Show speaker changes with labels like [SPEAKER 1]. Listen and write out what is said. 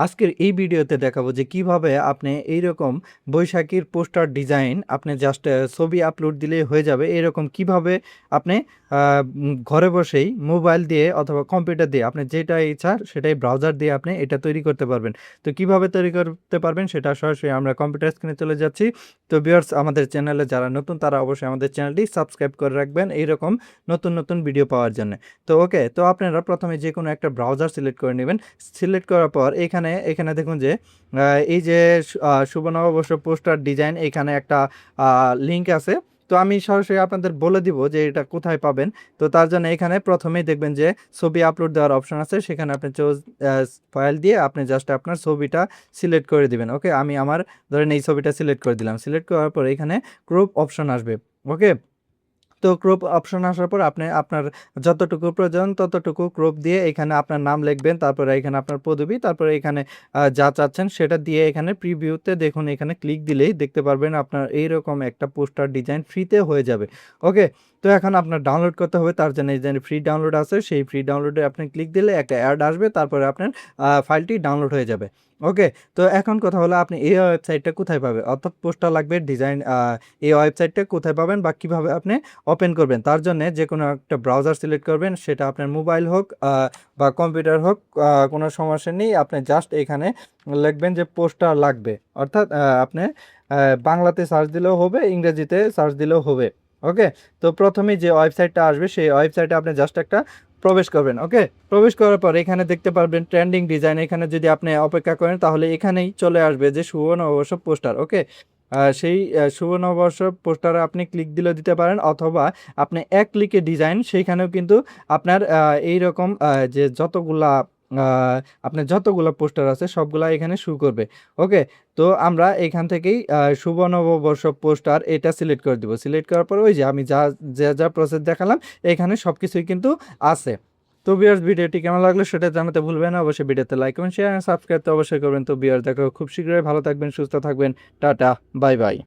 [SPEAKER 1] আজকের এই ভিডিওতে দেখাবো যে কিভাবে আপনি এইরকম বৈশাখীর পোস্টার ডিজাইন আপনি জাস্ট ছবি আপলোড দিলেই হয়ে যাবে। এরকম কিভাবে আপনি ঘরে বসেই মোবাইল দিয়ে অথবা কম্পিউটার দিয়ে আপনি যেটা ইচ্ছা সেটাই ব্রাউজার দিয়ে আপনি এটা তৈরি করতে পারবেন। তো কিভাবে তৈরি করতে পারবেন সেটা সরাসরি আমরা কম্পিউটার স্ক্রিনে চলে যাচ্ছি। তো ভিউয়ার্স, আমাদের চ্যানেলে যারা নতুন তারা অবশ্যই আমাদের চ্যানেলটি সাবস্ক্রাইব করে রাখবেন এইরকম নতুন নতুন ভিডিও পাওয়ার জন্য। তো ওকে, তো আপনারা প্রথমে যে কোনো একটা ব্রাউজার সিলেক্ট করে নেবেন। সিলেক্ট করার পর এখানে দেখুন যে এই যে শুভ নববর্ষ পোস্টার ডিজাইন, এখানে একটা লিঙ্ক আছে। তো আমি সরাসরি আপনাদের বলে দিব যে এটা কোথায় পাবেন। তো তার জন্য এখানে প্রথমেই দেখবেন যে ছবি আপলোড দেওয়ার অপশন আছে, সেখানে আপনি ফাইল দিয়ে আপনি জাস্ট আপনার ছবিটা সিলেক্ট করে দিবেন। ওকে, আমি আমার ধরেন এই ছবিটা সিলেক্ট করে দিলাম। সিলেক্ট করার পর এখানে ক্রপ অপশন আসবে। ওকে, তো ক্রপ অপশন আসার পর আপনি আপনার যতটুকু প্রয়োজন ততটুকু ক্রপ দিয়ে এখানে আপনার নাম লিখবেন, তারপরে এখানে আপনার পদবি, তারপরে এখানে যা চাচ্ছেন সেটা দিয়ে এখানে প্রিভিউতে দেখুন, এখানে ক্লিক দিলেই দেখতে পারবেন আপনার এইরকম একটা পোস্টার ডিজাইন ফ্রিতে হয়ে যাবে। ওকে, তো এখন আপনার ডাউনলোড করতে হবে। তার জন্য এই যে ফ্রি ডাউনলোড আছে, সেই ফ্রি ডাউনলোডে আপনি ক্লিক দিলে একটা অ্যাড আসবে, তারপরে আপনার ফাইলটি ডাউনলোড হয়ে যাবে। ওকে, তো এখন কথা হলো আপনি এই ওয়েবসাইটটা কোথায় পাবেন, অর্থাৎ পোস্টার লাগবে ডিজাইন, এই ওয়েবসাইটটা কোথায় পাবেন বা কীভাবে আপনি ওপেন করবেন। তার জন্য যে কোনো একটা ব্রাউজার সিলেক্ট করবেন, সেটা আপনার মোবাইল হোক বা কম্পিউটার হোক, কোনো সমস্যা নেই। আপনি জাস্ট এখানে লিখবেন যে পোস্টার লাগবে, অর্থাৎ আপনি বাংলাতে সার্চ দিলেও হবে, ইংরেজিতে সার্চ দিলেও হবে। ওকে, তো প্রথমেই যে ওয়েবসাইটটা আসবে সেই ওয়েবসাইটে আপনি জাস্ট একটা প্রবেশ করবেন। ওকে, প্রবেশ করার পর এখানে দেখতে পারবেন ট্রেন্ডিং ডিজাইন। এখানে যদি আপনি অপেক্ষা করেন তাহলে এখানেই চলে আসবে যে শুভ নববর্ষ পোস্টার। ওকে, সেই শুভ নববর্ষ পোস্টারে আপনি ক্লিক দিলেও দিতে পারেন, অথবা আপনি এক ক্লিকে ডিজাইন, সেইখানেও কিন্তু আপনার এইরকম যে আপনার যতগুলা পোস্টার আছে সবগুলা এখানে শো করবে। ওকে, তো আমরা এখান থেকেই শুভ নববর্ষ পোস্টার এটা সিলেক্ট করে দিব। সিলেক্ট করার পর ওই যে আমি যা প্রসেস দেখালাম এখানে সব কিছুই কিন্তু আছে। তো ভিউয়ার্স, ভিডিওটি কেমন লাগলো সেটা জানাতে ভুলবেন না। অবশ্যই ভিডিওতে লাইক কমেন্ট শেয়ার সাবস্ক্রাইব তো অবশ্যই করবেন। তো ভিউয়ার্স, দেখো খুব শীঘ্রই, ভালো থাকবেন, সুস্থ থাকবেন, টাটা, বাই বাই।